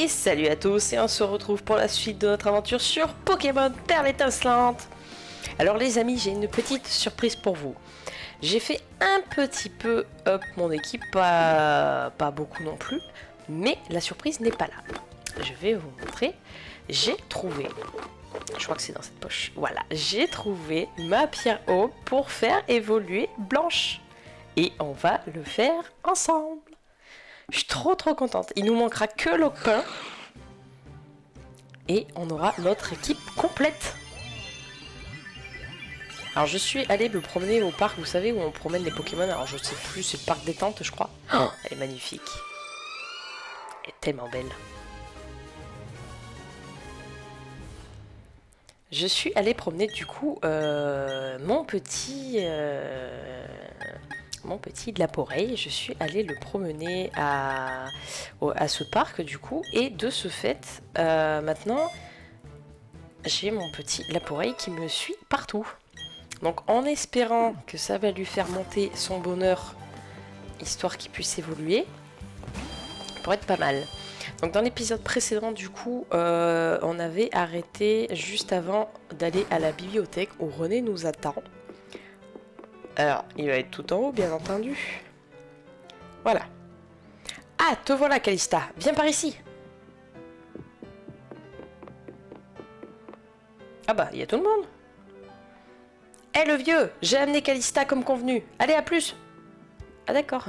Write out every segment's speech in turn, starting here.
Et salut à tous, et on se retrouve pour la suite de notre aventure sur Pokémon Perle étincelante. Alors les amis, j'ai une petite surprise pour vous. J'ai fait un petit peu up mon équipe, pas beaucoup non plus, mais la surprise n'est pas là. Je vais vous montrer, j'ai trouvé, je crois que c'est dans cette poche, voilà, j'ai trouvé ma pierre eau pour faire évoluer Blanche. Et on va le faire ensemble. Je suis trop contente. Il nous manquera que Lopin. Et on aura notre équipe complète. Alors je suis allée me promener au parc, vous savez, où on promène les Pokémon. Alors je sais plus, c'est le parc détente je crois. Oh, elle est magnifique. Elle est tellement belle. Je suis allée promener du coup mon petit de Laporeille. Je suis allée le promener à ce parc du coup, et de ce fait maintenant j'ai mon petit Laporeille qui me suit partout. Donc en espérant que ça va lui faire monter son bonheur, histoire qu'il puisse évoluer, pour être pas mal. Donc dans l'épisode précédent du coup, on avait arrêté juste avant d'aller à la bibliothèque où René nous attend. Alors, il va être tout en haut, bien entendu. Voilà. Ah, te voilà, Calista. Viens par ici. Ah bah, il y a tout le monde. Hé, le vieux, j'ai amené Calista comme convenu. Allez, à plus. Ah d'accord.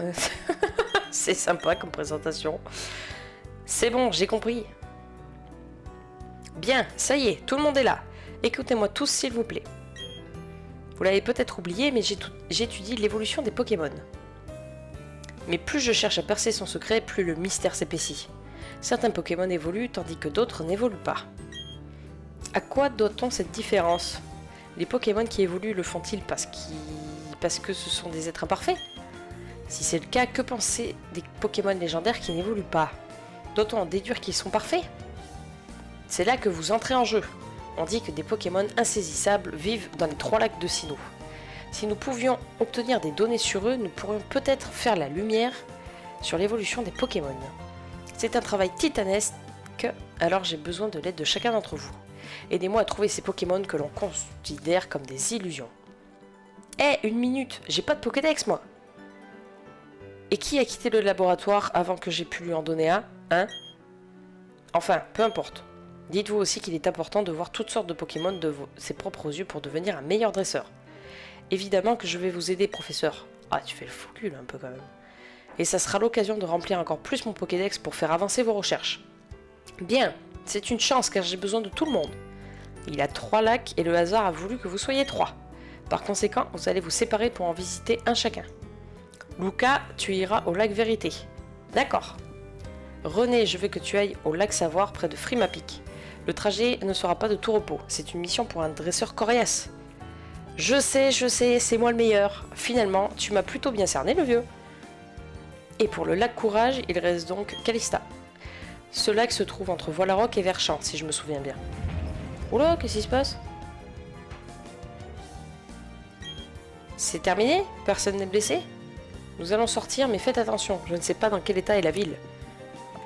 C'est sympa comme présentation. C'est bon, j'ai compris. Bien, ça y est, tout le monde est là. Écoutez-moi tous, s'il vous plaît. Vous l'avez peut-être oublié, mais j'étudie l'évolution des Pokémon. Mais plus je cherche à percer son secret, plus le mystère s'épaissit. Certains Pokémon évoluent, tandis que d'autres n'évoluent pas. À quoi doit-on cette différence? Les Pokémon qui évoluent le font-ils parce que ce sont des êtres imparfaits? Si c'est le cas, que penser des Pokémon légendaires qui n'évoluent pas? Doit-on en déduire qu'ils sont parfaits? C'est là que vous entrez en jeu. On dit que des Pokémon insaisissables vivent dans les 3 lacs de Sinnoh. Si nous pouvions obtenir des données sur eux, nous pourrions peut-être faire la lumière sur l'évolution des Pokémon. C'est un travail titanesque, alors j'ai besoin de l'aide de chacun d'entre vous. Aidez-moi à trouver ces Pokémon que l'on considère comme des illusions. Eh, une minute, j'ai pas de Pokédex moi. Et qui a quitté le laboratoire avant que j'ai pu lui en donner un, hein? Enfin, peu importe. Dites-vous aussi qu'il est important de voir toutes sortes de Pokémon de ses propres yeux pour devenir un meilleur dresseur. Évidemment que je vais vous aider, professeur. Ah, tu fais le fou cul un peu quand même. Et ça sera l'occasion de remplir encore plus mon Pokédex pour faire avancer vos recherches. Bien, c'est une chance car j'ai besoin de tout le monde. Il a 3 lacs et le hasard a voulu que vous soyez 3. Par conséquent, vous allez vous séparer pour en visiter un chacun. Luca, tu iras au lac Vérité. D'accord. René, je veux que tu ailles au lac Savoir près de Frimapic. Le trajet ne sera pas de tout repos, c'est une mission pour un dresseur coriace. Je sais, c'est moi le meilleur. Finalement, tu m'as plutôt bien cerné, le vieux. Et pour le lac Courage, il reste donc Calista. Ce lac se trouve entre Voilaroc et Verchamp, si je me souviens bien. Oula, qu'est-ce qui se passe? C'est terminé? Personne n'est blessé? Nous allons sortir, mais faites attention, je ne sais pas dans quel état est la ville.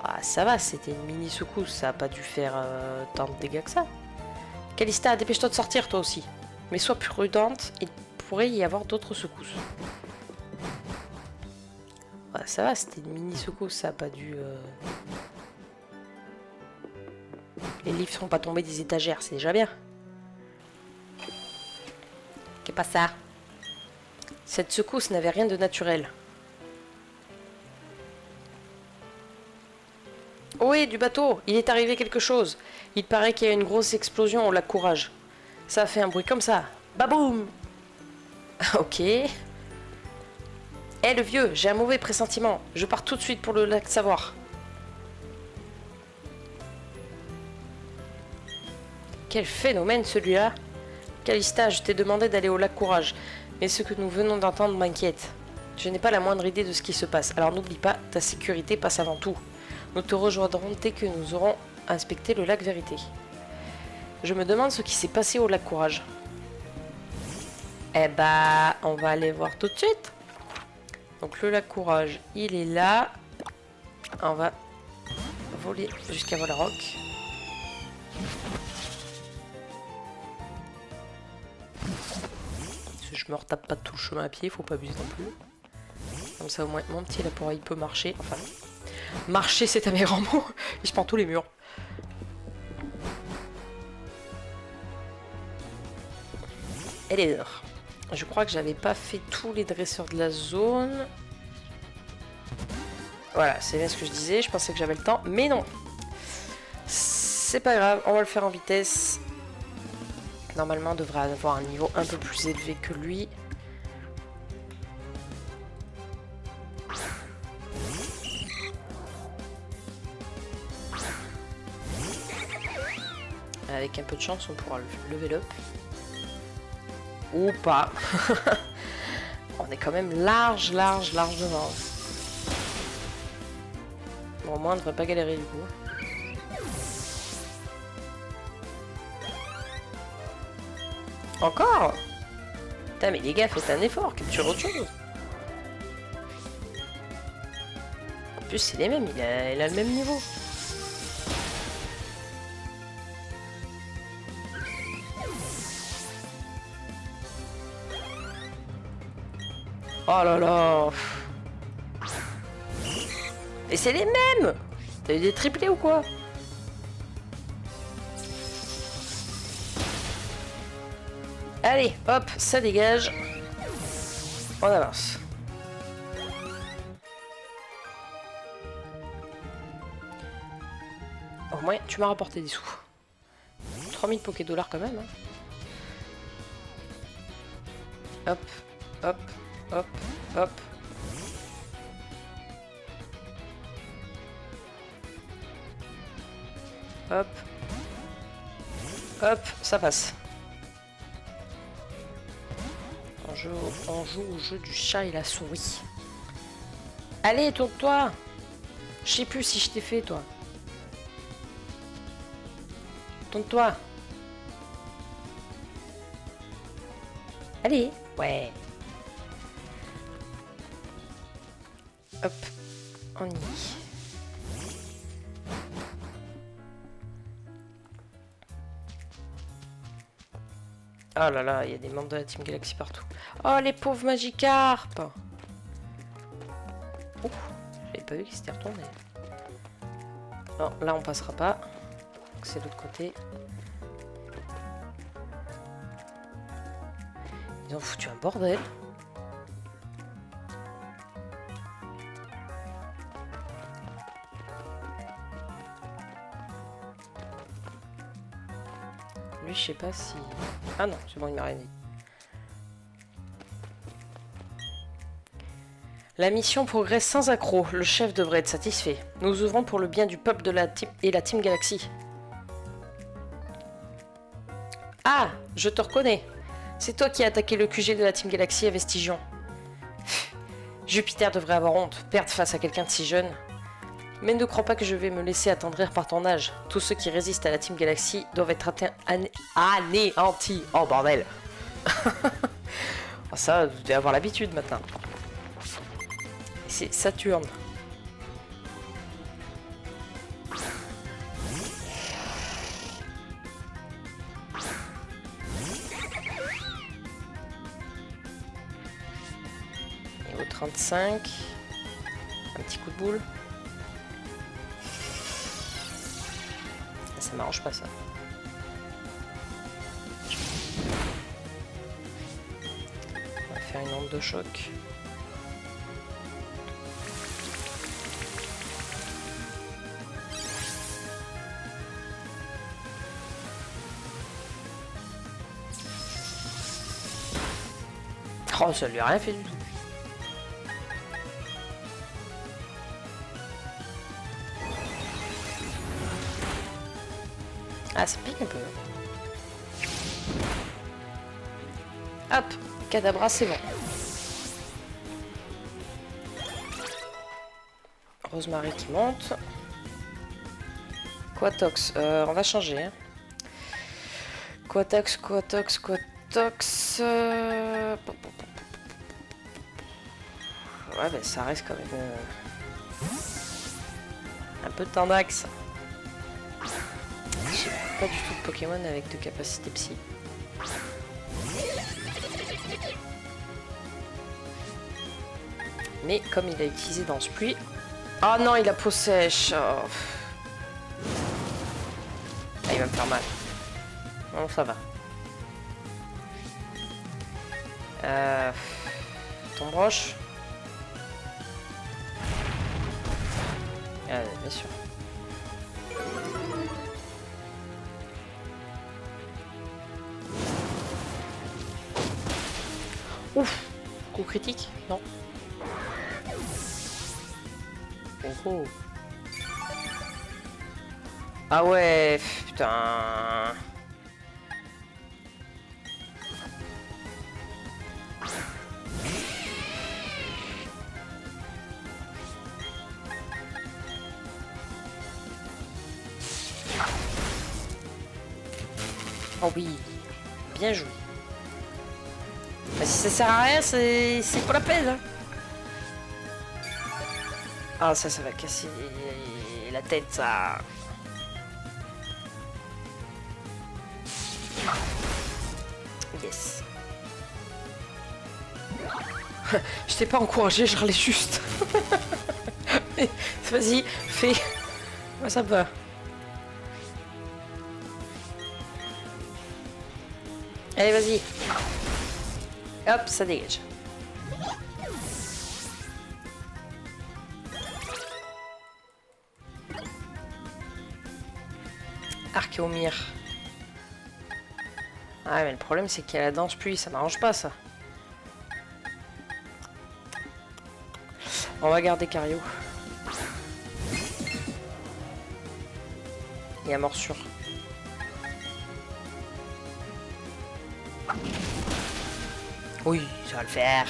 Ah, ça va, c'était une mini secousse, ça a pas dû faire tant de dégâts que ça. Calista, dépêche-toi de sortir toi aussi. Mais sois prudente, il pourrait y avoir d'autres secousses. Ah, ça va, c'était une mini secousse, ça a pas dû... Les livres sont pas tombés des étagères, c'est déjà bien. Qu'est pas ça? Cette secousse n'avait rien de naturel. Oui, du bateau, il est arrivé quelque chose. Il paraît qu'il y a une grosse explosion au lac Courage. Ça a fait un bruit comme ça. Baboum! Ok. Eh le vieux, j'ai un mauvais pressentiment. Je pars tout de suite pour le lac Savoir. Quel phénomène celui-là! Calista, je t'ai demandé d'aller au lac Courage. Mais ce que nous venons d'entendre m'inquiète. Je n'ai pas la moindre idée de ce qui se passe. Alors n'oublie pas, ta sécurité passe avant tout. Nous te rejoindrons dès que nous aurons inspecté le lac Vérité. Je me demande ce qui s'est passé au lac Courage. Eh bah, on va aller voir tout de suite. Donc le lac Courage, il est là. On va voler jusqu'à Volarock. Si je me retape pas tout le chemin à pied, faut pas abuser non plus. Comme ça au moins mon petit là il peut marcher. Enfin, marcher c'est un mes grands mots. Et je prends tous les murs. Et les heures. Je crois que j'avais pas fait tous les dresseurs de la zone. Voilà, c'est bien ce que je disais. Je pensais que j'avais le temps, mais non. C'est pas grave, on va le faire en vitesse. Normalement, on devrait avoir un niveau un peu plus élevé que lui. Avec un peu de chance, on pourra le level up. Ou pas. On est quand même large devant. Bon, au moins, on ne devrait pas galérer du coup. Encore? Putain, mais les gars, faites un effort, capture autre chose. En plus, c'est les mêmes, il a le même niveau. Oh là là. Et c'est les mêmes. T'as eu des triplés ou quoi? Allez, hop, ça dégage. On avance. Au moins, tu m'as rapporté des sous. 3000 Poké-Dollars quand même. Hein. Hop, hop, hop, hop. Hop. Hop, ça passe. On joue au jeu du chat et la souris. Allez, tourne-toi. Je sais plus si je t'ai fait, toi. Tourne-toi. Allez. Ouais. Hop. On y est. Oh là là, il y a des membres de la Team Galaxy partout. Oh, les pauvres Magikarp. Ouh, j'avais pas vu qu'ils s'étaient retournés. Non, là on passera pas. C'est de l'autre côté. Ils ont foutu un bordel. Lui, je sais pas si... Ah non, c'est bon, il m'a rien dit. La mission progresse sans accroc. Le chef devrait être satisfait. Nous ouvrons pour le bien du peuple de la team et la Team Galaxy. Ah, je te reconnais. C'est toi qui as attaqué le QG de la Team Galaxy à Vestigion. Jupiter devrait avoir honte, perdre face à quelqu'un de si jeune. Mais ne crois pas que je vais me laisser attendrir par ton âge. Tous ceux qui résistent à la Team Galaxy doivent être anéantis. Oh bordel. Ça, vous devez avoir l'habitude maintenant. C'est Saturne. Niveau 35. Un petit coup de boule. Ça m'arrange pas ça. On va faire une onde de choc. Oh, ça lui a rien fait du tout. Ah, ça pique un peu. Hop, Kadabra, c'est bon. Rosemary qui monte. Quatox, on va changer. Hein. Quatox. Ouais, ben ça reste quand même Un peu de Tendax. J'ai pas du tout de Pokémon avec de capacité psy. Mais comme il a utilisé Danse Pluie... Oh non, il a peau sèche. Oh. Ah, il va me faire mal. Non, ça va. Ton broche. Ah, bien sûr. Ouf. Coup critique? Non. Oh oh. Ah ouais, putain. Oh oui, bien joué. Bah, si ça sert à rien, c'est pas la peine. Hein. Ah ça va casser la tête, ça. Yes. Je t'ai pas encouragé, je râlais juste. Vas-y, fais. Moi ça va. Allez, vas-y. Hop, ça dégage. Archéomir. Ah mais le problème c'est qu'il y a la Danse Pluie, ça m'arrange pas ça. On va garder Cario. Il y a morsure. Oui, ça va le faire.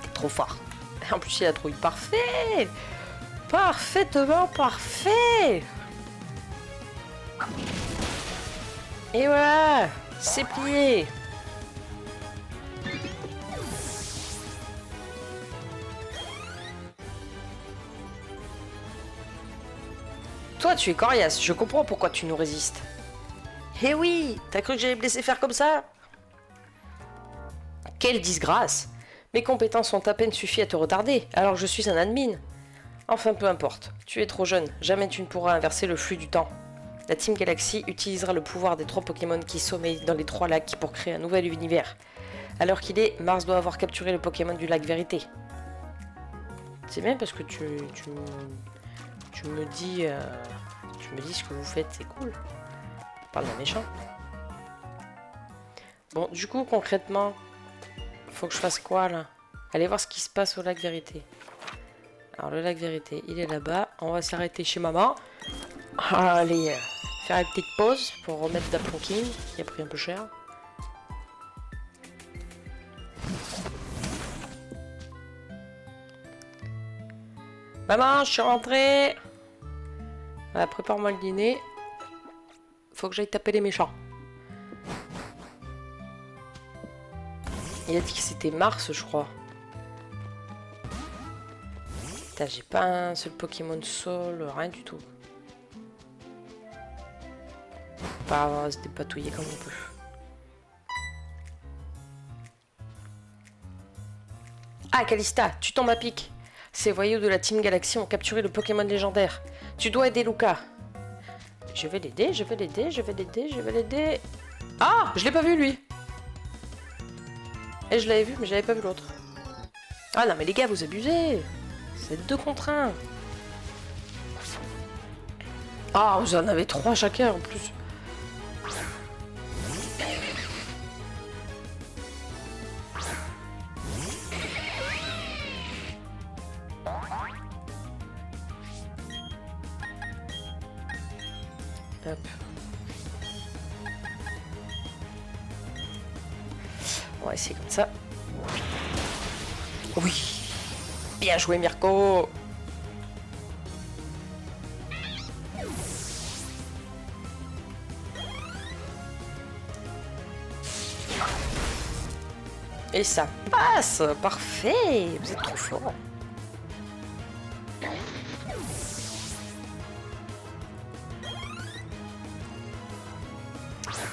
T'es trop fort. En plus il a trouvé parfait. Parfaitement parfait. Et voilà, c'est plié. Toi, tu es coriace, je comprends pourquoi tu nous résistes. Eh oui, t'as cru que j'allais me laisser faire comme ça? Quelle disgrâce! Mes compétences ont à peine suffi à te retarder, alors que je suis un admin. Enfin, peu importe, tu es trop jeune, jamais tu ne pourras inverser le flux du temps. La Team Galaxy utilisera le pouvoir des 3 Pokémon qui sommeillent dans les 3 lacs pour créer un nouvel univers. À l'heure qu'il est, Mars doit avoir capturé le Pokémon du lac Vérité. C'est bien parce que tu me dis ce que vous faites, c'est cool. On parle d'un méchant. Bon, du coup, concrètement, faut que je fasse quoi là? Allez voir ce qui se passe au lac Vérité. Alors le lac Vérité, il est là-bas. On va s'arrêter chez maman. Allez, faire une petite pause pour remettre Daplokin qui a pris un peu cher. Maman, je suis rentrée. Voilà, prépare-moi le dîner. Faut que j'aille taper les méchants. Il a dit que c'était Mars, je crois. Putain, j'ai pas un seul Pokémon Sol, rien du tout. Pas avoir à se dépatouiller comme on peut. Ah, Calista, tu tombes à pic. Ces voyous de la Team Galaxy ont capturé le Pokémon légendaire. Tu dois aider Lucas. Je vais l'aider, je vais l'aider, je vais l'aider, je vais l'aider. Ah, je l'ai pas vu lui. Et je l'avais vu, mais j'avais pas vu l'autre. Ah non, mais les gars, vous abusez. C'est 2 contre 1. Ah, vous en avez 3 chacun en plus. Hop. On va essayer comme ça. Oui. Bien joué, Mirko. Et ça passe. Parfait. Vous êtes trop fort.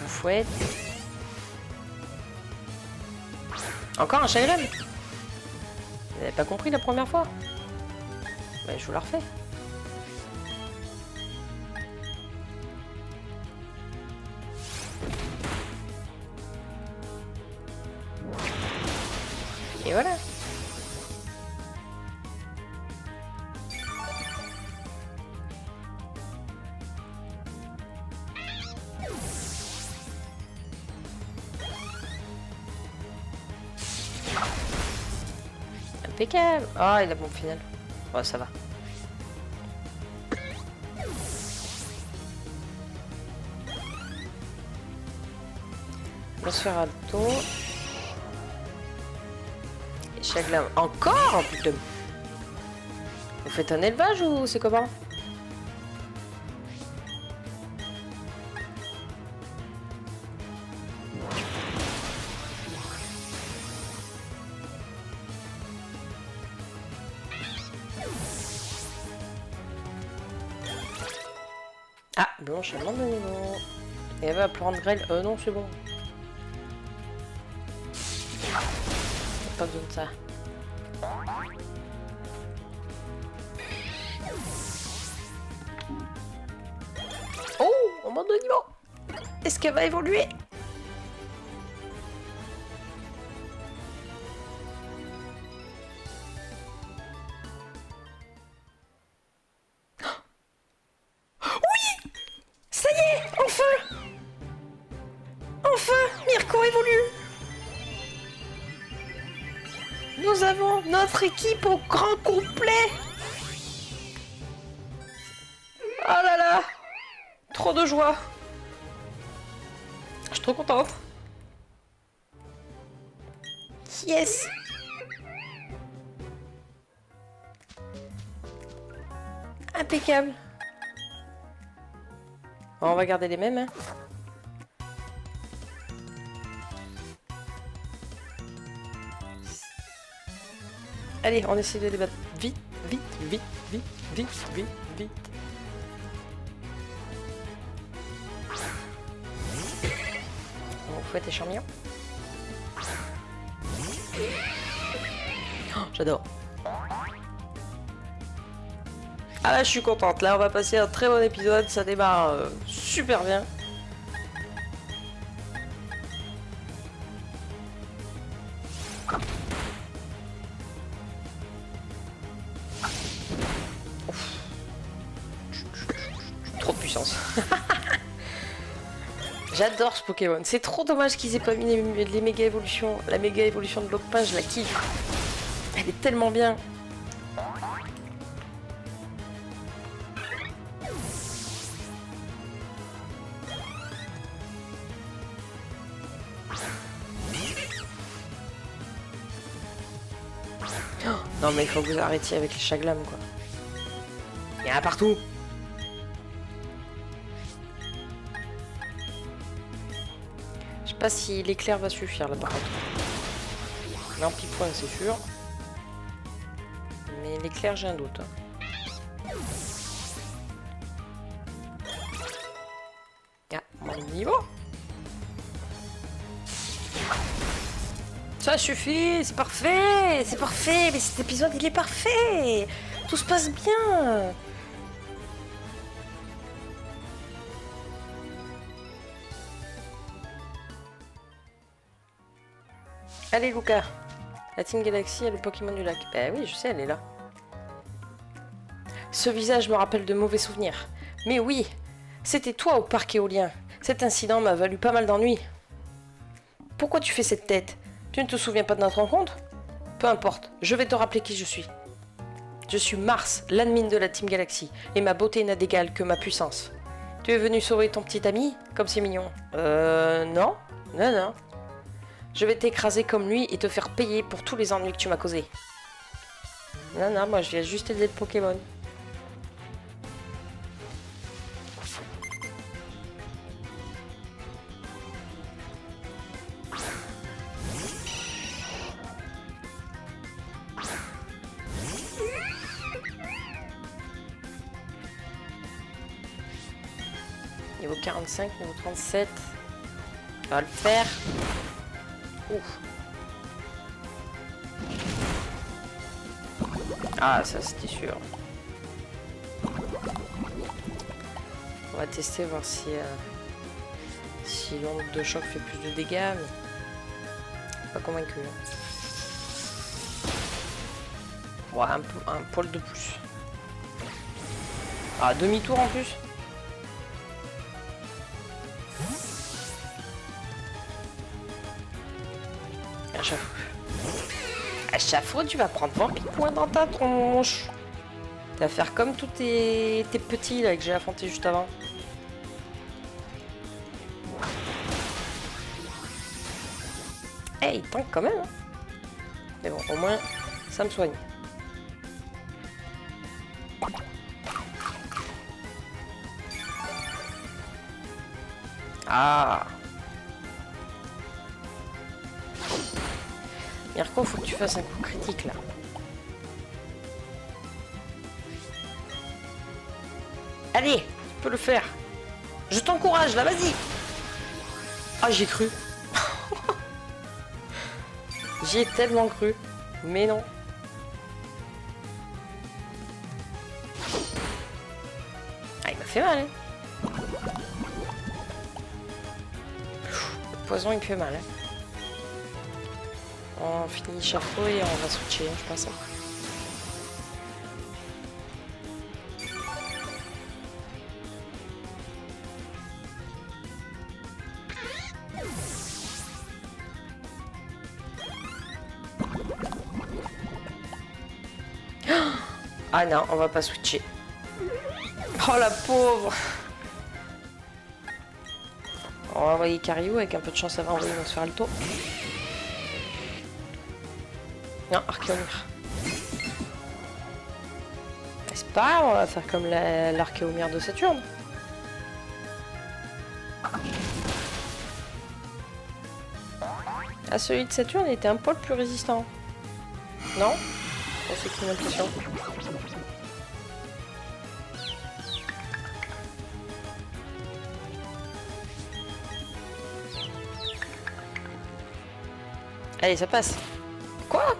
vous fouette. Encore un Shaolin. Vous n'avez pas compris la première fois? Bah, je vous la refais. Et voilà. Impeccable. Ah, il a bon final. Oh, ça va. Nosferatu. Et Chaglam. Encore? Putain. Vous faites un élevage ou c'est comment? Ah, Blanche, elle demande de niveau. Et elle va prendre grêle. Non, c'est bon. Pas besoin de ça. Oh, on monte de niveau. Est-ce qu'elle va évoluer? Oui! Ça y est, enfin! Enfin, Mirko évolue! Nous avons notre équipe au grand complet! Oh là là! Trop de joie! Je suis trop contente! Yes! Impeccable! Bon, on va garder les mêmes, hein. Allez, on essaie de les battre vite, vite, vite, vite, vite, vite, vite. On fouette les champignons. Oh, j'adore. Ah là, je suis contente. Là, on va passer un très bon épisode. Ça démarre super bien. Trop de puissance. J'adore ce Pokémon. C'est trop dommage qu'ils aient pas mis les méga évolutions. La méga évolution de Lockpin, je la kiffe. Elle est tellement bien. Oh, non mais il faut que vous arrêtiez avec les Chaglam quoi. Il y en a partout. Je sais pas si l'éclair va suffire là par contre. L'ampipoint c'est sûr. Mais l'éclair j'ai un doute. Ah, mon niveau. Ça suffit, c'est parfait, mais cet épisode il est parfait. Tout se passe bien. Allez Luca, la Team Galaxy est le Pokémon du lac. Ben oui, je sais, elle est là. Ce visage me rappelle de mauvais souvenirs. Mais oui, c'était toi au parc éolien. Cet incident m'a valu pas mal d'ennuis. Pourquoi tu fais cette tête? Tu ne te souviens pas de notre rencontre? Peu importe, je vais te rappeler qui je suis. Je suis Mars, l'admin de la Team Galaxy, et ma beauté n'a d'égal que ma puissance. Tu es venu sauver ton petit ami? Comme c'est mignon. Non. Non, non. Je vais t'écraser comme lui et te faire payer pour tous les ennuis que tu m'as causés. Non, non, moi je viens juste aider le Pokémon. Niveau 45, niveau 37. Ça va le faire. Ouf. Ah, ça c'était sûr. On va tester, voir si, si l'onde de choc fait plus de dégâts. Mais... pas convaincu. Ouais, un poil de plus. Ah, demi-tour en plus. À chaque fois, tu vas prendre 20 points dans ta tronche. Tu vas faire comme tous tes petits là que j'ai affronté juste avant. Hey, il tank quand même. Hein. Mais bon, au moins, ça me soigne. Ah. Mirko, faut que tu fasses un coup critique là. Allez, tu peux le faire. Je t'encourage là, vas-y. Ah, j'y ai cru. J'y ai tellement cru. Mais non. Ah, il m'a fait mal. Hein. Le poison, il me fait mal. Hein. On finit chapeau et on va switcher, je pense. Ah non, on va pas switcher. Oh la pauvre. On va envoyer Cario, avec un peu de chance ça va envoyer Nosferalto. Non, Archéomir. C'est pas grave, on va faire comme l'Archéomir de Saturne. Ah, celui de Saturne était un poil plus résistant. Non? C'est qu'une impression. Allez, ça passe. Quoi?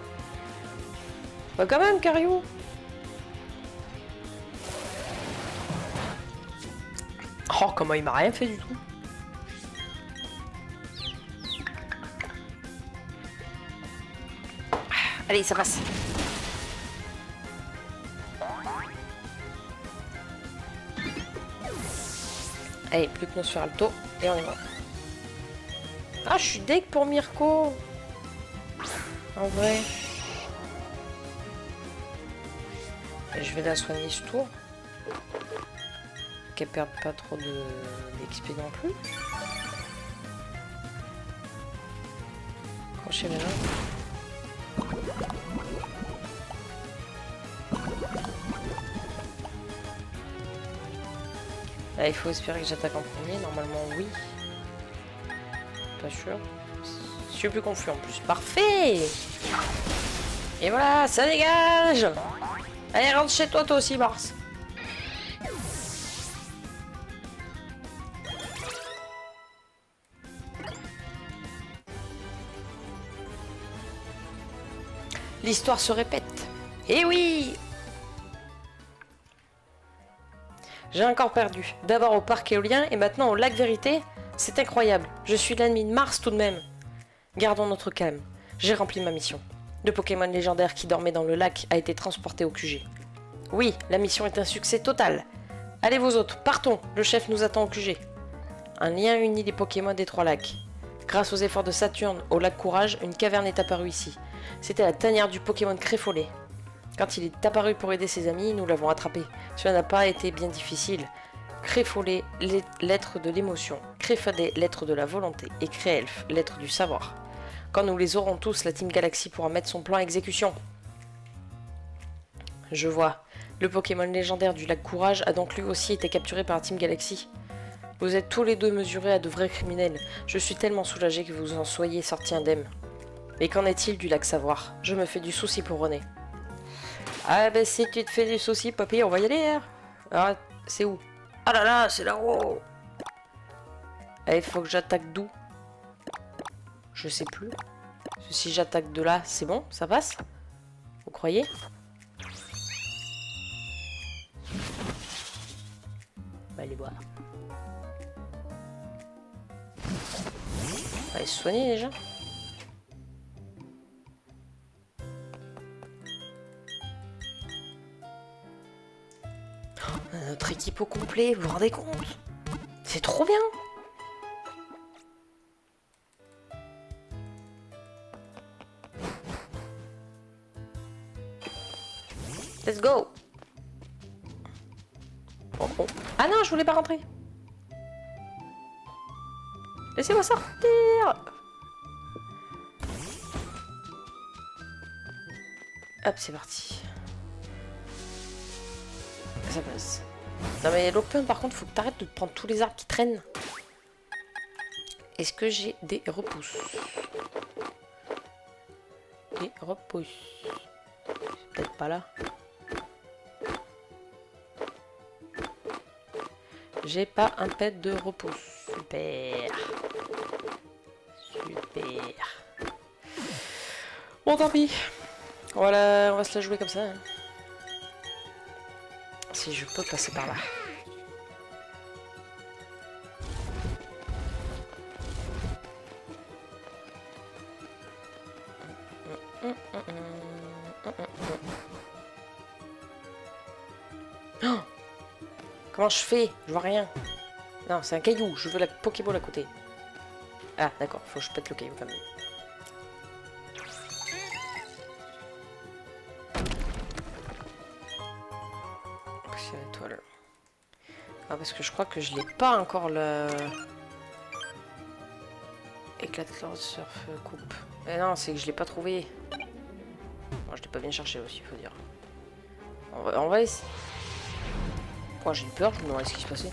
Bah quand même, Cario. Oh, comment il m'a rien fait du tout. Allez, ça passe. Allez, plus que Nosferalto et on est mort. Ah, je suis deg pour Mirko. En vrai. Et je vais la soigner ce tour. Qu'elle perde pas trop d'XP non plus. Crochet maintenant. Là, il faut espérer que j'attaque en premier. Normalement, oui. Pas sûr. Je suis plus confus en plus. Parfait! Et voilà, ça dégage! Allez, rentre chez toi, toi aussi, Mars. L'histoire se répète. Eh oui! J'ai encore perdu. D'abord au parc éolien et maintenant au lac Vérité. C'est incroyable. Je suis l'ennemi de Mars tout de même. Gardons notre calme. J'ai rempli ma mission. Le Pokémon légendaire qui dormait dans le lac a été transporté au QG. Oui, la mission est un succès total. Allez vous autres, partons. Le chef nous attend au QG. Un lien unit les Pokémon des trois lacs. Grâce aux efforts de Saturne au lac Courage, une caverne est apparue ici. C'était la tanière du Pokémon Créfollet. Quand il est apparu pour aider ses amis, nous l'avons attrapé. Cela n'a pas été bien difficile. Créfollet, l'être de l'émotion. Créfadet, l'être de la volonté. Et Créelf, l'être du savoir. Quand nous les aurons tous, la Team Galaxy pourra mettre son plan à exécution. Je vois. Le Pokémon légendaire du lac Courage a donc lui aussi été capturé par la Team Galaxy. Vous êtes tous les deux mesurés à de vrais criminels. Je suis tellement soulagé que vous en soyez sortis indemnes. Mais qu'en est-il du lac Savoir? Je me fais du souci pour René. Ah ben si tu te fais du souci, papy, on va y aller. Hein. Ah, c'est où? Ah là là, c'est là-haut. Il faut que j'attaque d'où? Je sais plus. Parce que si j'attaque de là, c'est bon, ça passe? Vous croyez? On va aller voir. On va aller se soigner déjà. Notre équipe au complet, vous vous rendez compte? C'est trop bien! Let's go! Oh, oh. Ah non, je voulais pas rentrer! Laissez-moi sortir! Hop, c'est parti. Ça passe. Non mais l'open par contre, faut que t'arrêtes de prendre tous les arbres qui traînent. Est-ce que j'ai des repousses? Des repousses. C'est peut-être pas là. J'ai pas un pet de repousse. Super. Super. Bon tant pis. On va se la jouer comme ça. Hein. Si je peux passer par là. Oh, comment je fais? Je vois rien. Non, c'est un caillou. Je veux la Pokéball à côté. Ah, d'accord. Faut que je pète le caillou quand même. Ah, parce que je crois que je l'ai pas encore le... Éclat de chlore surf coupe. Mais non, c'est que je l'ai pas trouvé. Moi, je l'ai pas bien cherché aussi, il faut dire. On va essayer. Moi, j'ai eu peur, je me demandais ce qui se passait.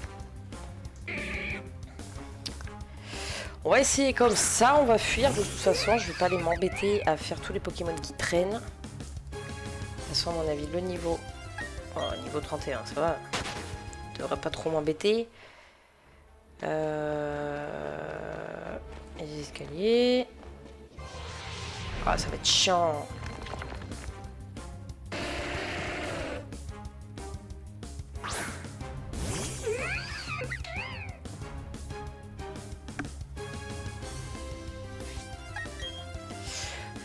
On va essayer comme ça, on va fuir. De toute façon, je vais pas aller m'embêter à faire tous les Pokémon qui traînent. De toute façon, à mon avis, le niveau... Oh, niveau 31, ça va. Devrait pas trop m'embêter. Les escaliers. Ah, ça va être chiant.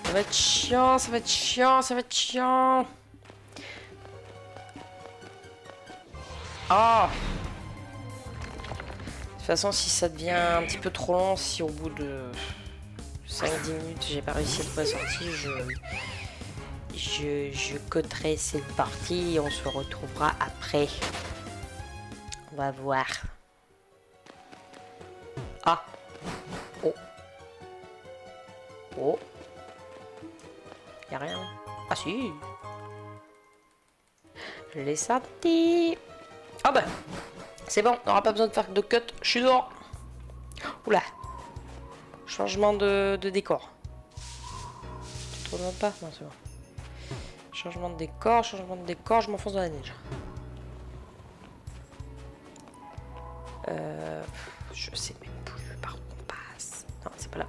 Ça va être chiant, ça va être chiant, ça va être chiant. Ah! De toute façon, si ça devient un petit peu trop long, si au bout de 5-10 minutes j'ai pas réussi à trouver la sortie, je coterai cette partie et on se retrouvera après. On va voir. Ah! Oh! Oh! Y'a rien. Ah si! Je l'ai sorti! Ah bah! C'est bon, on n'aura pas besoin de faire de cut, je suis dehors. Oula. Changement de décor. Tu te remontes pas? Non, c'est bon. Changement de décor, je m'enfonce dans la neige. Je sais même plus par où on passe. Non, c'est pas là.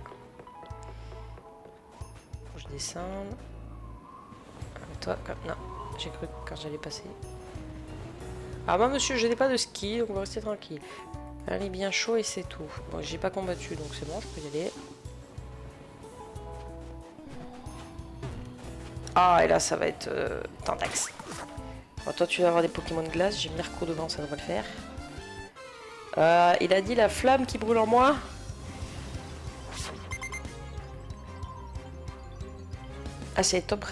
Faut que je descende. Toi, comme... Non, j'ai cru quand j'allais passer. Ah bah monsieur, je n'ai pas de ski, donc on va rester tranquille. Elle est bien chaud et c'est tout. Bon, j'ai pas combattu, donc c'est bon, je peux y aller. Ah, et là, ça va être Tantax. Bon, toi, tu vas avoir des Pokémon de glace. J'ai Mirko devant, ça devrait le faire. Il a dit la flamme qui brûle en moi. Ah, c'est top.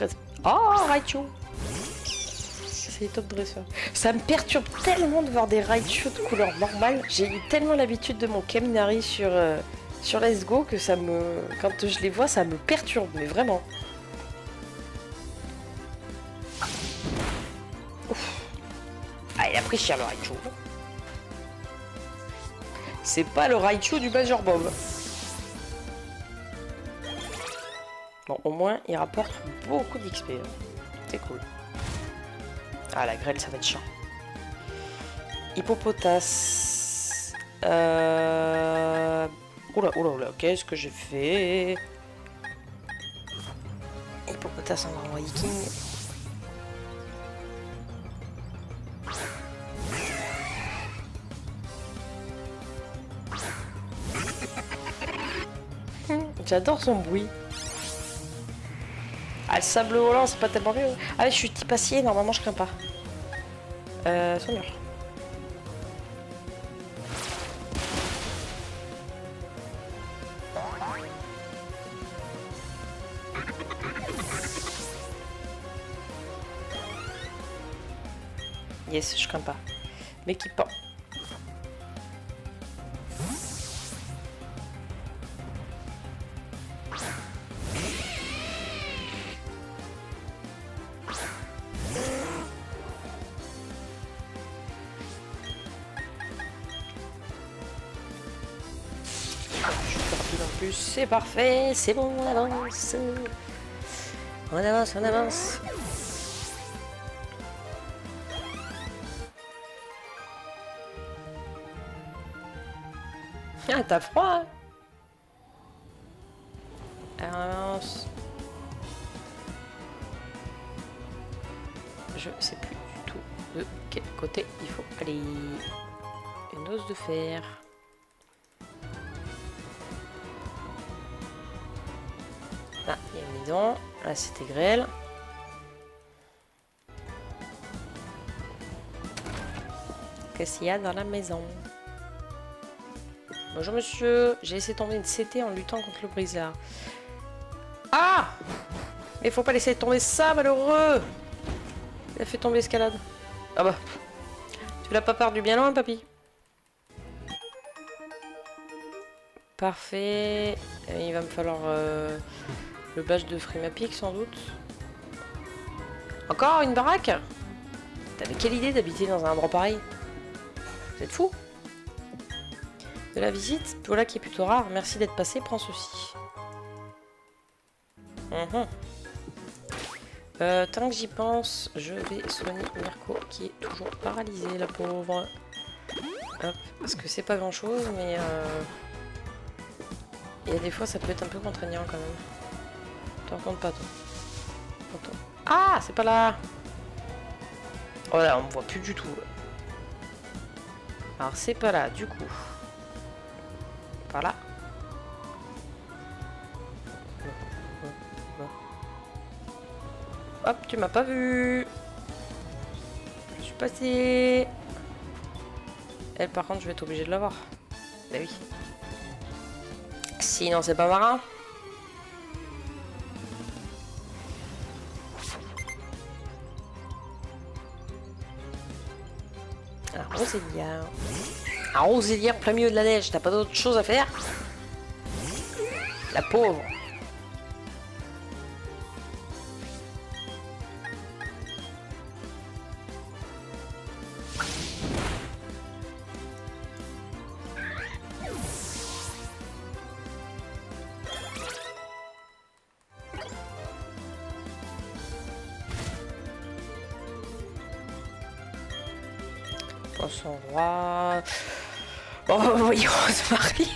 Oh, Raichu. C'est top dresseur. Ça me perturbe tellement de voir des Raichu de couleur normale. J'ai eu tellement l'habitude de mon Kaminari sur Let's Go que ça me... Quand je les vois, ça me perturbe, mais vraiment. Ouf. Ah, il a pris cher le Raichu. C'est pas le Raichu du Major Bob. Bon, au moins, il rapporte beaucoup d'XP. C'est cool. Ah, la grêle, ça va être chiant. Hippopotas. Oula. Oula, oula, oula, qu'est-ce que j'ai fait? Hippopotas en grand viking. J'adore son bruit. Ah, le sable volant, c'est pas tellement mieux. Ah, mais je suis type acier, normalement je crains pas. Soigneur. Yes, je crains pas. M'équipant. C'est parfait, c'est bon, on avance. On avance, on avance. Ah, t'as froid, hein? Avance. Je sais plus du tout de quel côté il faut aller. Une os de fer. Là, il y a une maison. Là, c'était grêle. Qu'est-ce qu'il y a dans la maison? Bonjour monsieur, j'ai laissé tomber une CT en luttant contre le brisard. Ah! Mais faut pas laisser tomber ça, malheureux! Il a fait tomber l'escalade. Ah bah. Tu l'as pas perdu bien loin, papy? Parfait. Il va me falloir le badge de Frimapic sans doute. Encore une baraque? T'avais quelle idée d'habiter dans un endroit pareil? Vous êtes fou? De la visite, voilà qui est plutôt rare. Merci d'être passé, prends ceci. Tant que j'y pense, je vais soigner Mirko qui est toujours paralysé, la pauvre. Hop, parce que c'est pas grand chose, mais il y a des fois ça peut être un peu contraignant quand même. T'en compte pas toi. Ah, c'est pas là. Oh là, on me voit plus du tout. Alors c'est pas là, du coup. Par là. Hop, tu m'as pas vu. Je suis passé. Elle, par contre, je vais être obligé de l'avoir. Bah oui. Sinon, c'est pas marrant. Un roselière. Un roselière plein milieu de la neige. T'as pas d'autre chose à faire? La pauvre. Poisson roi. Oh, voyons, Rosemary.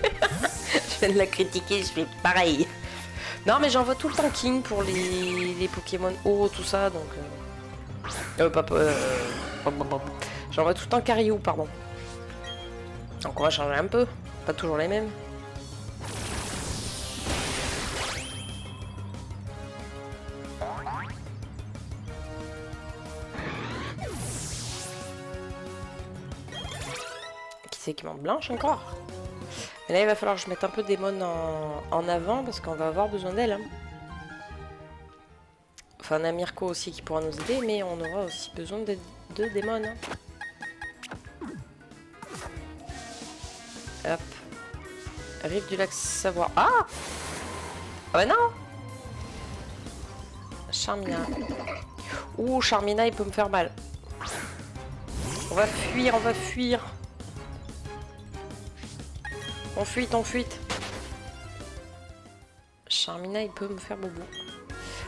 Je viens de la critiquer, je fais pareil. Non, mais j'envoie tout le temps King pour les Pokémon eau, tout ça, donc. J'envoie tout le temps Cariou, pardon. Donc on va changer un peu. Pas toujours les mêmes. C'est qui monte blanche encore. Mais là il va falloir que je mette un peu Démon en avant parce qu'on va avoir besoin d'elle. Hein. Enfin on a Mirko aussi qui pourra nous aider, mais on aura aussi besoin de Démon. Hein. Hop. Rive du lac Savoie. Ah! Ah bah non! Charmina. Ouh, Charmina il peut me faire mal. On va fuir, on va fuir. On fuite, on fuite. Charmina, il peut me faire bobo.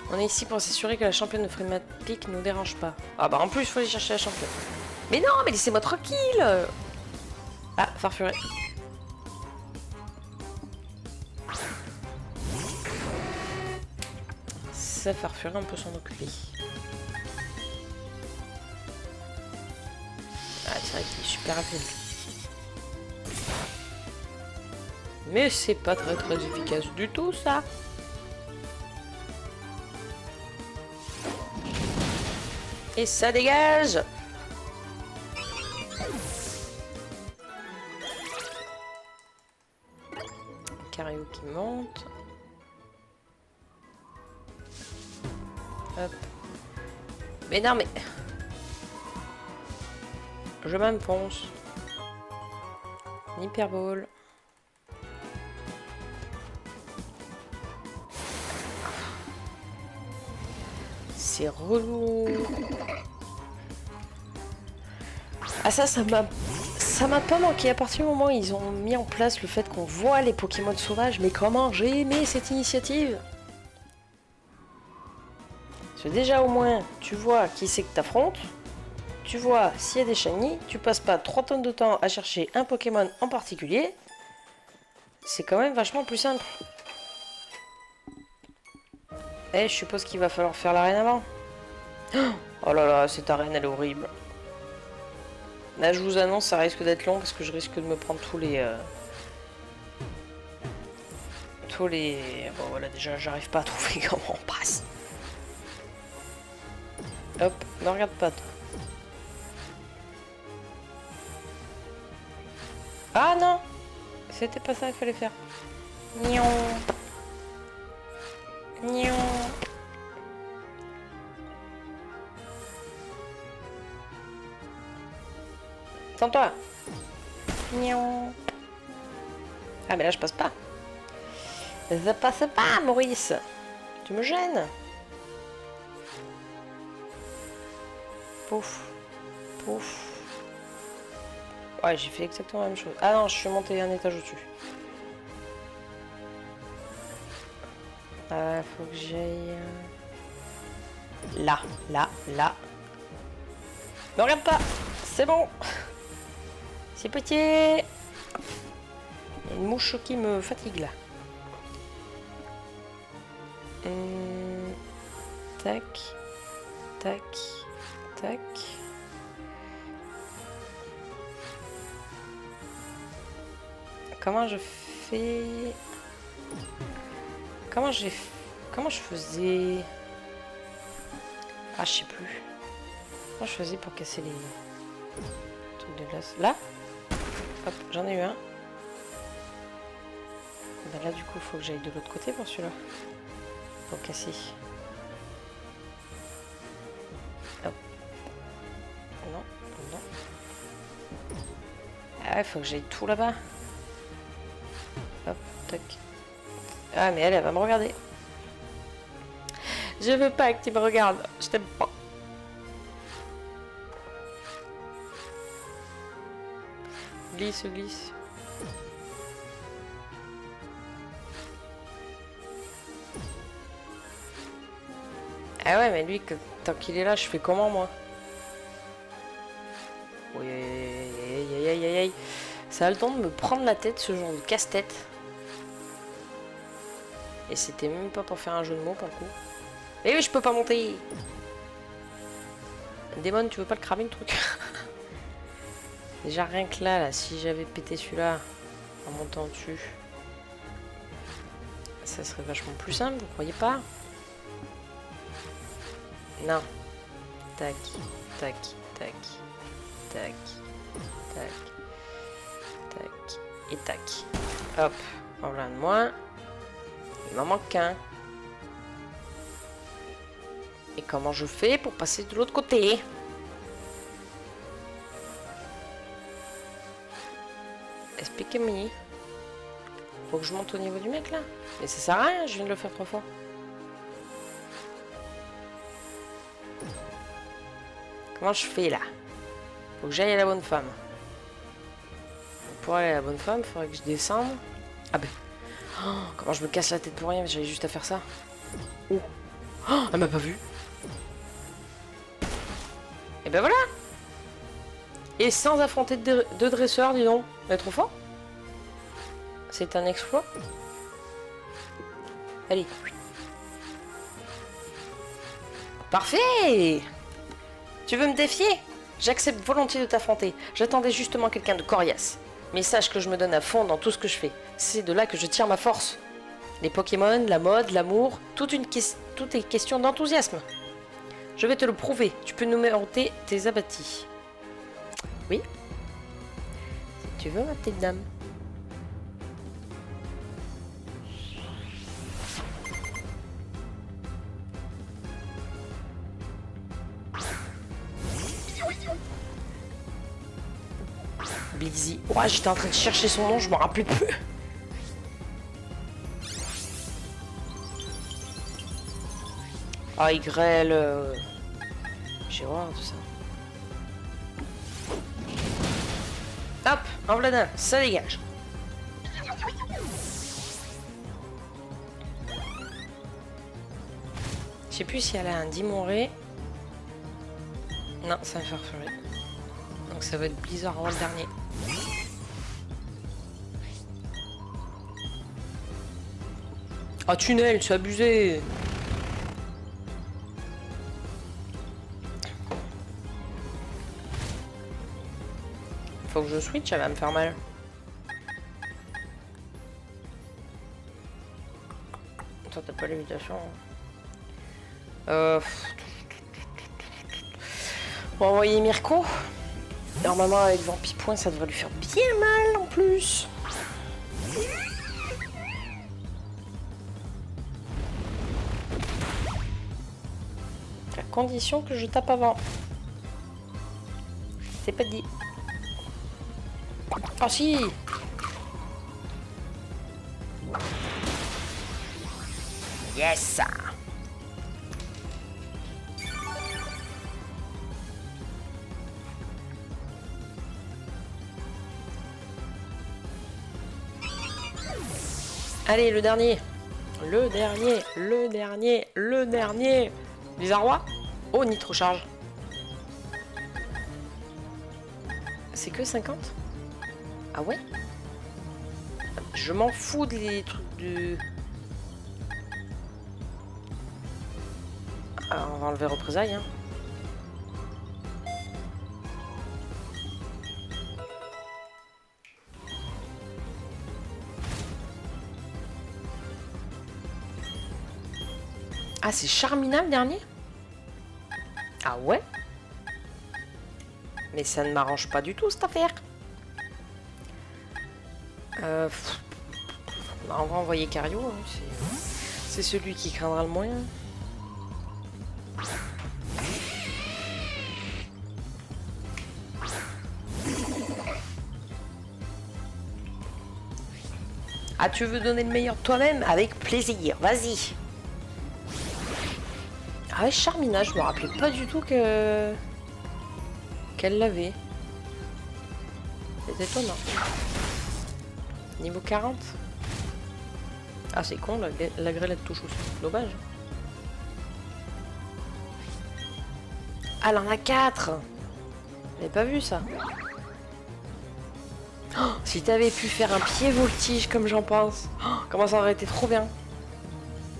On est ici pour s'assurer que la championne de Frimapic ne nous dérange pas. Ah bah en plus, il faut aller chercher la championne. Mais non, mais laissez-moi tranquille. Ah, Farfuret. ça Farfuré on peut s'en occuper. Ah, c'est vrai qu'il est super rapide. Mais c'est pas très efficace du tout ça. Et ça dégage. Cario qui monte. Hop. Mais non mais... Je m'enfonce. Hyperbole. C'est relou. Ah ça m'a pas manqué à partir du moment où ils ont mis en place le fait qu'on voit les Pokémon sauvages. Mais comment j'ai aimé cette initiative. Parce que déjà au moins tu vois qui c'est que t'affrontes. Tu vois s'il y a des shiny. Tu passes pas 3 tonnes de temps à chercher un Pokémon en particulier. C'est quand même vachement plus simple. Eh, je suppose qu'il va falloir faire l'arène avant. Oh là là, cette arène elle est horrible. Là je vous annonce, ça risque d'être long parce que je risque de me prendre tous les... Bon voilà, déjà j'arrive pas à trouver comment on passe. Hop, ne regarde pas toi. Ah non, c'était pas ça qu'il fallait faire. Nion. Nion. Attends-toi. Nion. Ah mais là je passe pas. Je passe pas, Maurice. Tu me gênes. Pouf. Pouf. Ouais, j'ai fait exactement la même chose. Ah non, je suis monté un étage au-dessus. Faut que j'aille... Là, là, là. Ne regarde pas. C'est bon. C'est petit. Il y a une mouche qui me fatigue là. Tac. Tac. Tac. Comment je fais... Comment je faisais... Ah, je sais plus. Comment je faisais pour casser les trucs de glace. Là. Hop, j'en ai eu un. Ben là, du coup, il faut que j'aille de l'autre côté pour celui-là. Pour casser. Hop. Non, non. Ah, il faut que j'aille tout là-bas. Hop, tac. Ah, mais elle va me regarder. Je veux pas que tu me regardes. Je t'aime pas. Glisse, glisse. Ah ouais, mais lui, tant qu'il est là, je fais comment, moi? Oui, aïe, aïe, aïe, aïe. Ça a le temps de me prendre la tête, ce genre de casse-tête. Et c'était même pas pour faire un jeu de mots, pour le coup. Eh oui, je peux pas monter. Démon, tu veux pas le cramer, le truc? Déjà, rien que là, si j'avais pété celui-là en montant dessus, ça serait vachement plus simple, vous croyez pas? Non. Tac, tac, tac, tac, tac, tac, et tac. Hop, voilà de moins. Il m'en manque qu'un. Et comment je fais pour passer de l'autre côté? Expliquez-moi. Faut que je monte au niveau du mec là. Mais ça sert à rien, je viens de le faire 3 fois. Comment je fais là? Faut que j'aille à la bonne femme. Pour aller à la bonne femme, il faudrait que je descende. Ah ben. Oh, comment je me casse la tête pour rien, j'avais juste à faire ça. Oh, oh, elle m'a pas vu. Et ben voilà. Et sans affronter deux dresseurs, dis donc. On est trop fort. C'est un exploit. Allez. Parfait! Tu veux me défier? J'accepte volontiers de t'affronter. J'attendais justement quelqu'un de coriace. Mais sache que je me donne à fond dans tout ce que je fais. C'est de là que je tire ma force. Les Pokémon, la mode, l'amour, tout est question d'enthousiasme. Je vais te le prouver. Tu peux numéroter tes abattis. Oui? Si tu veux, ma petite dame. Blizzy. Ouais, j'étais en train de chercher son nom, je m'en rappelais plus. Ah, il grêle. J'ai horreur de ça. Hop, en voilà un, ça dégage. Je sais plus si elle a un Dimoré. Non, ça va faire Farfuré. Donc ça va être Blizzard avant le dernier. Ah, tunnel, c'est abusé. Faut que je switch, elle va me faire mal. Toi, t'as pas l'évitation. On va envoyer Mirko. Normalement, avec Vampipoint, ça devrait lui faire bien mal en plus. À condition que je tape avant. C'est pas dit. Ah si! Yes! Allez, le dernier! Le dernier! Le dernier! Le dernier! Les arrois? Oh, nitro charge! C'est que 50? Ah ouais? Je m'en fous des trucs de... Ah, on va enlever représailles, hein. Ah, c'est Charmina le dernier? Ah ouais? Mais ça ne m'arrange pas du tout cette affaire. On va envoyer Cario, hein. C'est celui qui craindra le moins. Ah, tu veux donner le meilleur de toi-même? Avec plaisir, vas-y. Ah ouais, Charmina, je me rappelais pas du tout qu'elle l'avait. C'est étonnant. Niveau 40. Ah, c'est con, la grêlette touche aussi. Dommage. Ah, elle en a 4. J'avais pas vu ça. Oh, si t'avais pu faire un pied voltige comme j'en pense. Oh, comment ça aurait été trop bien.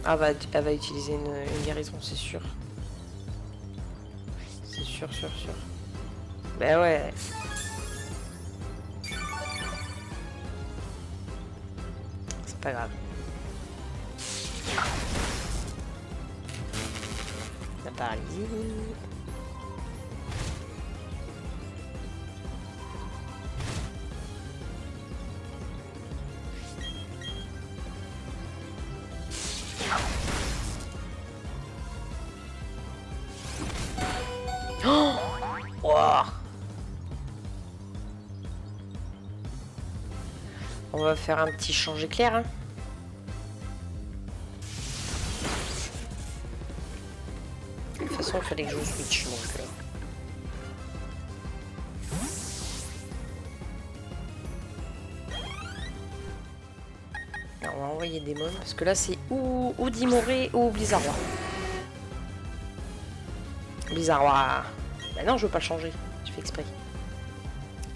Ah, elle va utiliser une guérison, c'est sûr. C'est sûr. Ben ouais. C'est pas grave. La paralysie. Oh, wow. On va faire un petit change éclair, hein. De toute façon, il fallait que je switch, donc... Alors, on va envoyer des mônes, parce que là, c'est ou Dimoré ou Blizzarrois. Blizzarrois. Bah non, je veux pas le changer. Je fais exprès.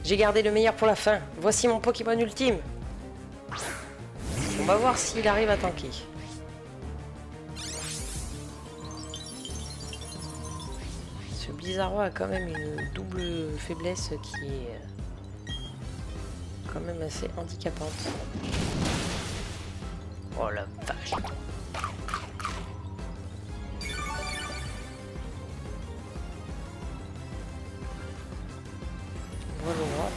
J'ai gardé le meilleur pour la fin. Voici mon Pokémon ultime. On va voir s'il arrive à tanker. Bizarrois a quand même une double faiblesse qui est quand même assez handicapante. Oh la vache. Voilà.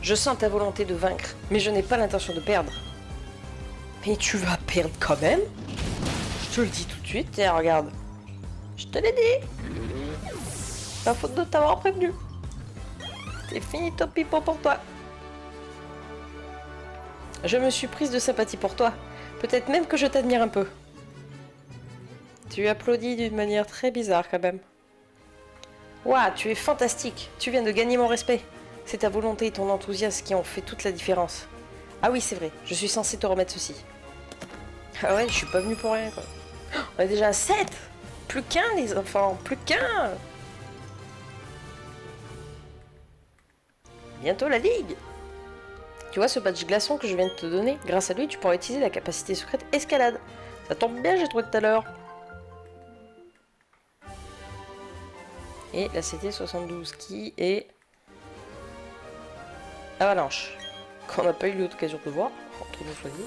Je sens ta volonté de vaincre, mais je n'ai pas l'intention de perdre. Mais tu vas perdre quand même? Je te le dis tout de suite, et regarde. Je te l'ai dit. La faute de t'avoir prévenu. C'est fini ton pipeau pour toi. Je me suis prise de sympathie pour toi. Peut-être même que je t'admire un peu. Tu applaudis d'une manière très bizarre quand même. Ouah, tu es fantastique. Tu viens de gagner mon respect. C'est ta volonté et ton enthousiasme qui ont fait toute la différence. Ah oui, c'est vrai. Je suis censée te remettre ceci. Ah ouais, je suis pas venue pour rien, quoi. On est déjà à 7. Plus qu'un, les enfants. Plus qu'un. Bientôt la ligue. Tu vois ce badge glaçon que je viens de te donner? Grâce à lui, tu pourras utiliser la capacité secrète escalade. Ça tombe bien, j'ai trouvé tout à l'heure. Et la CT72 qui est... Avalanche. Qu'on n'a pas eu l'occasion de voir. Entre nous soit dit.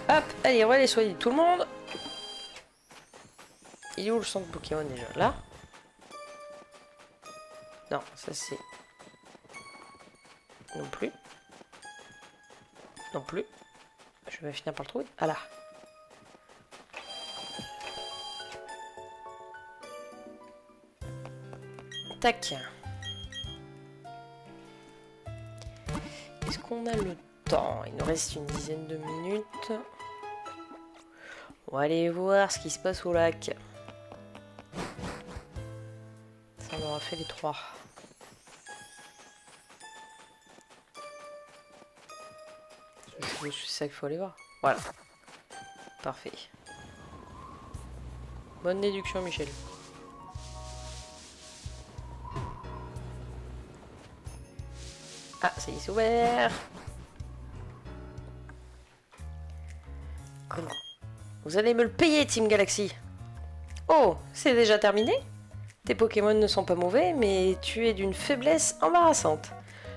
Hop, allez, on va aller soigner tout le monde. Il est où le centre Pokémon déjà? Là? Non, ça c'est... Non plus. Non plus. Je vais finir par le trouver. Ah là. Tac. Est-ce qu'on a le temps? Il nous reste une dizaine de minutes. On va aller voir ce qui se passe au lac. Ça m'aura fait les 3. C'est ça qu'il faut aller voir. Voilà. Parfait. Bonne déduction, Michel. Ah, ça y est, c'est ouvert. Comment? Vous allez me le payer, Team Galaxy. Oh, c'est déjà terminé? Tes Pokémon ne sont pas mauvais, mais tu es d'une faiblesse embarrassante.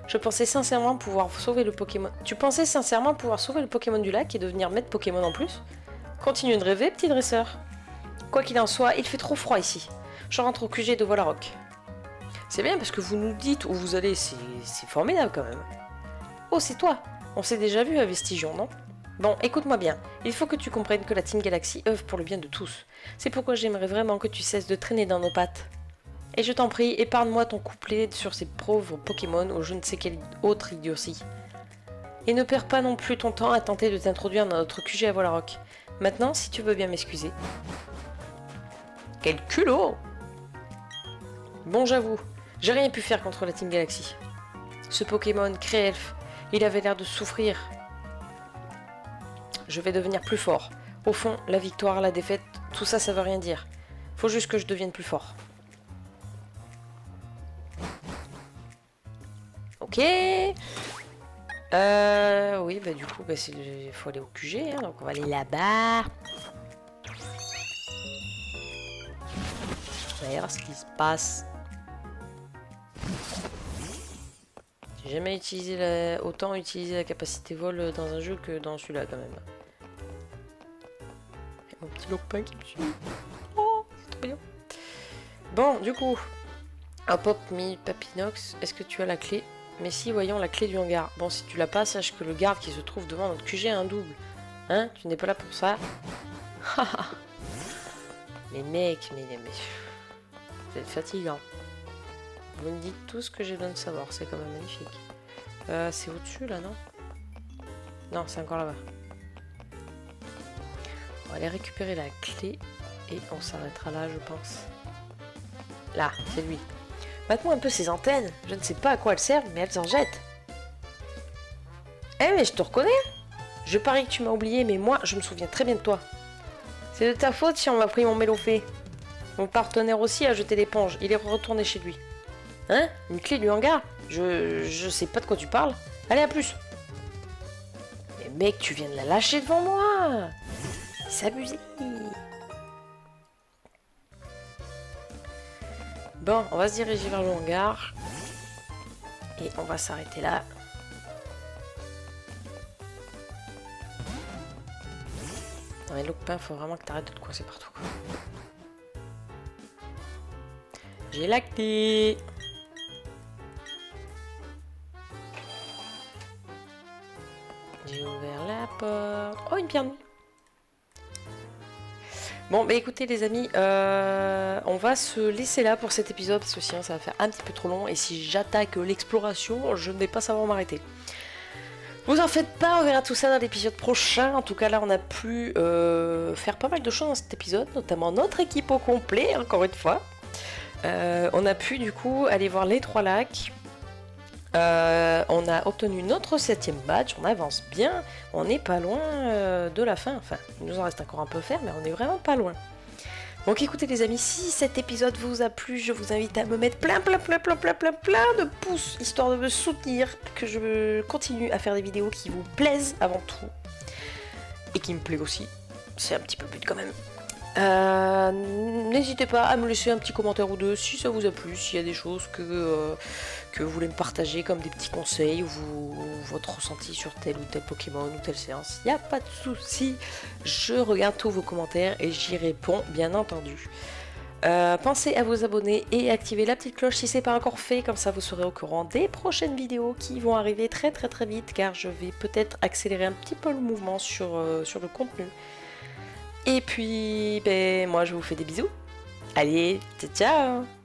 Je pensais sincèrement pouvoir sauver le Pokémon... Tu pensais sincèrement pouvoir sauver le Pokémon du lac et devenir maître Pokémon en plus? Continue de rêver, petit dresseur. Quoi qu'il en soit, il fait trop froid ici. Je rentre au QG de Volaroc. C'est bien parce que vous nous dites où vous allez, c'est formidable quand même. Oh, c'est toi. On s'est déjà vu à Vestigion, non? Bon, écoute-moi bien. Il faut que tu comprennes que la Team Galaxy œuvre pour le bien de tous. C'est pourquoi j'aimerais vraiment que tu cesses de traîner dans nos pattes. Et je t'en prie, épargne-moi ton couplet sur ces pauvres Pokémon ou je ne sais quelle autre idiotie. Et ne perds pas non plus ton temps à tenter de t'introduire dans notre QG à Volaroc. Maintenant, si tu veux bien m'excuser. Quel culot! Bon, j'avoue, j'ai rien pu faire contre la Team Galaxy. Ce Pokémon, Créelf, il avait l'air de souffrir. Je vais devenir plus fort. Au fond, la victoire, la défaite, tout ça, ça veut rien dire. Faut juste que je devienne plus fort. Ok. Oui, bah du coup, bah, il faut aller au QG, hein, donc on va aller là-bas. On va voir ce qui se passe. J'ai jamais utilisé autant utilisé la capacité vol dans un jeu que dans celui-là quand même. Et mon petit lopin qui me suit. Oh, c'est trop bien. Bon, du coup, un pop mi Papinox, est-ce que tu as la clé? Mais si, voyons la clé du hangar. Bon, si tu l'as pas, sache que le garde qui se trouve devant notre QG a un double. Hein? Tu n'es pas là pour ça? Mais mec, mais vous êtes fatigant. Vous me dites tout ce que j'ai besoin de savoir, c'est quand même magnifique. C'est au-dessus là, non? Non, c'est encore là-bas. On va aller récupérer la clé et on s'arrêtera là, je pense. Là, c'est lui. Mate-moi un peu ces antennes. Je ne sais pas à quoi elles servent, mais elles en jettent. Eh, mais je te reconnais. Je parie que tu m'as oublié, mais moi, je me souviens très bien de toi. C'est de ta faute si on m'a pris mon mélofée. Mon partenaire aussi a jeté l'éponge. Il est retourné chez lui. Hein? Une clé du hangar? Je sais pas de quoi tu parles. Allez, à plus. Mais mec, tu viens de la lâcher devant moi. C'est abusé. Bon, on va se diriger vers le hangar. Et on va s'arrêter là. Non mais Lopin, faut vraiment que t'arrêtes de te coincer partout. J'ai la clé. J'ai ouvert la porte. Oh, une pierre nue. Bon, bah écoutez les amis, on va se laisser là pour cet épisode parce que sinon ça va faire un petit peu trop long et si j'attaque l'exploration, je ne vais pas savoir m'arrêter. Vous en faites pas, on verra tout ça dans l'épisode prochain. En tout cas là on a pu faire pas mal de choses dans cet épisode, notamment notre équipe au complet, encore une fois. On a pu du coup aller voir les 3 lacs. On a obtenu notre 7ème badge, on avance bien, on n'est pas loin de la fin, enfin il nous en reste encore un peu à faire mais on est vraiment pas loin. Donc écoutez les amis, si cet épisode vous a plu, je vous invite à me mettre plein de pouces, histoire de me soutenir, que je continue à faire des vidéos qui vous plaisent avant tout, et qui me plaisent aussi, c'est un petit peu le but quand même. N'hésitez pas à me laisser un petit commentaire ou deux si ça vous a plu, s'il y a des choses que vous voulez me partager comme des petits conseils ou votre ressenti sur tel ou tel Pokémon ou telle séance. Il n'y a pas de souci, je regarde tous vos commentaires et j'y réponds bien entendu. Pensez à vous abonner et activer la petite cloche si ce n'est pas encore fait, comme ça vous serez au courant des prochaines vidéos qui vont arriver très vite car je vais peut-être accélérer un petit peu le mouvement sur le contenu. Et puis, ben, moi je vous fais des bisous. Allez, ciao ciao!